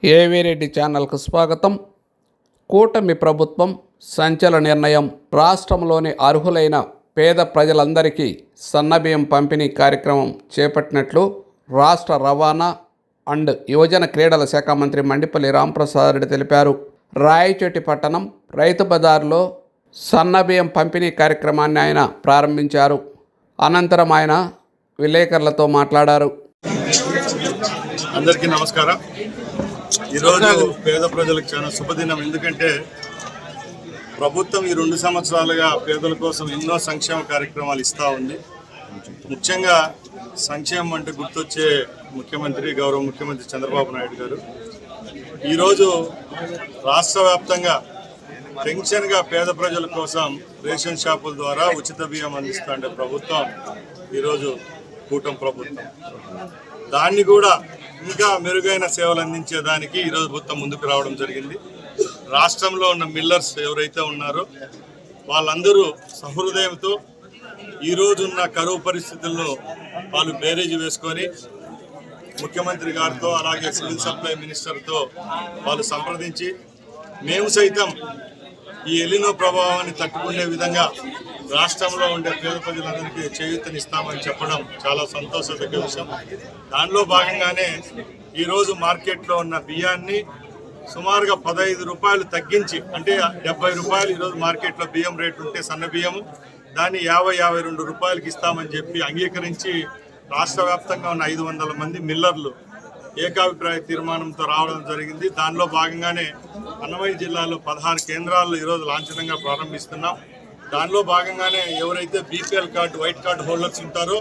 ఏవీ రెడ్డి ఛానల్కు స్వాగతం. కూటమి ప్రభుత్వం సంచలన నిర్ణయం. రాష్ట్రంలోని అర్హులైన పేద ప్రజలందరికీ సన్నబియ్యం పంపిణీ కార్యక్రమం చేపట్టినట్లు రాష్ట్ర రవాణా అండ్ యువజన క్రీడల శాఖ మంత్రి మండిపల్లి రాంప్రసాద్ రెడ్డి తెలిపారు. రాయచోటి పట్టణం రైతు బజార్లో సన్నబియ్యం పంపిణీ కార్యక్రమాన్ని ఆయన ప్రారంభించారు. అనంతరం ఆయన విలేకరులతో మాట్లాడారు. అందరికీ నమస్కారం. ఈరోజు పేద ప్రజలకు చాలా శుభదినం. ఎందుకంటే ప్రభుత్వం ఈ 2 సంవత్సరాలుగా పేదల కోసం ఎన్నో సంక్షేమ కార్యక్రమాలు ఇస్తూ ఉంది. ముఖ్యంగా సంక్షేమం అంటే గుర్తొచ్చే గౌరవ ముఖ్యమంత్రి చంద్రబాబు నాయుడు గారు ఈరోజు రాష్ట్ర వ్యాప్తంగా పెన్షన్గా పేద ప్రజల కోసం రేషన్ షాపుల ద్వారా ఉచిత బియ్యం అందిస్తుండే ప్రభుత్వం ఈరోజు కూటమి ప్రభుత్వం. దాన్ని కూడా ఇంకా మెరుగైన సేవలు అందించేదానికి ఈరోజు ప్రభుత్వం ముందుకు రావడం జరిగింది. రాష్ట్రంలో ఉన్న మిల్లర్స్ ఎవరైతే ఉన్నారో వాళ్ళందరూ సహృదయంతో ఈరోజున్న కరువు పరిస్థితులను వాళ్ళు బేరేజ్ వేసుకొని ముఖ్యమంత్రి గారితో అలాగే సివిల్ సప్లై మినిస్టర్తో వాళ్ళు సంప్రదించి మేము సైతం ఈ ఎలినో ప్రభావాన్ని తట్టుకునే విధంగా రాష్ట్రంలో ఉండే పేద ప్రజలందరికీ చేయూతనిస్తామని చెప్పడం చాలా సంతోషదగ్గ విషయం. దానిలో భాగంగానే ఈరోజు మార్కెట్లో ఉన్న బియ్యాన్ని సుమారుగా 15 రూపాయలు తగ్గించి, అంటే 70 రూపాయలు ఈరోజు మార్కెట్లో బియ్యం రేటు ఉంటే సన్న బియ్యము దాన్ని 50-52 రూపాయలకి ఇస్తామని చెప్పి అంగీకరించి రాష్ట్ర వ్యాప్తంగా ఉన్న 500 మంది మిల్లర్లు ఏకాభిప్రాయ తీర్మానంతో రావడం జరిగింది. దానిలో భాగంగానే అన్నమయ్య జిల్లాలో 16 కేంద్రాల్లో ఈరోజు లాంఛనంగా ప్రారంభిస్తున్నాం. దానిలో భాగంగానే ఎవరైతే BPL card white card holders ఉంటారో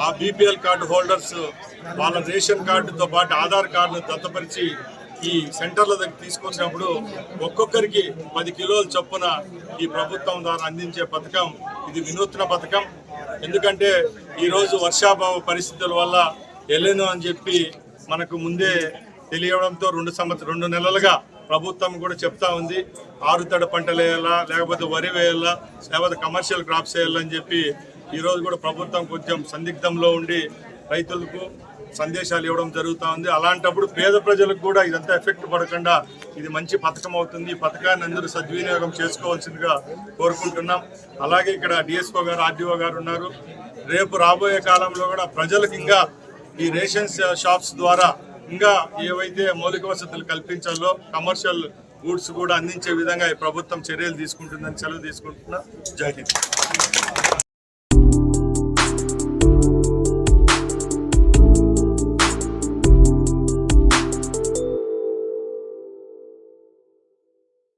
ఆ బీపీఎల్ కార్డు హోల్డర్స్ వాళ్ళ రేషన్ కార్డుతో పాటు ఆధార్ కార్డును దత్తపరిచి ఈ సెంటర్ల దగ్గర తీసుకొచ్చినప్పుడు ఒక్కొక్కరికి 10 కిలోల చొప్పున ఈ ప్రభుత్వం ద్వారా అందించే పథకం ఇది వినూత్న పథకం. ఎందుకంటే ఈరోజు వర్షాభావ పరిస్థితుల వల్ల ఎల్లేను అని చెప్పి మనకు ముందే తెలియడంతో 2 నెలలుగా ప్రభుత్వం కూడా చెప్తా ఉంది ఆరుతడి పంటలు వేయాలా, లేకపోతే వరి వేయాలా, లేకపోతే కమర్షియల్ క్రాప్స్ వేయాలని చెప్పి ఈరోజు కూడా ప్రభుత్వం కొంచెం సందిగ్ధంలో ఉండి రైతులకు సందేశాలు ఇవ్వడం జరుగుతూ ఉంది. అలాంటప్పుడు పేద ప్రజలకు కూడా ఇదంతా ఎఫెక్ట్ పడకుండా ఇది మంచి పథకం అవుతుంది. ఈ పథకాన్ని అందరూ సద్వినియోగం చేసుకోవాల్సిందిగా కోరుకుంటున్నాం. అలాగే ఇక్కడ డిఎస్ఓ గారు, ఆర్డీఓ గారు ఉన్నారు. రేపు రాబోయే కాలంలో కూడా ప్రజలకు ఇంకా ఈ రేషన్ షాప్స్ ద్వారా ఇంకా ఏవైతే మౌలిక వసతులు కల్పించాలో కమర్షియల్ గూడ్స్ కూడా అందించే విధంగా ఈ ప్రభుత్వం చర్యలు తీసుకుంటుందని సెలవు తీసుకుంటున్నా. జై హింద్.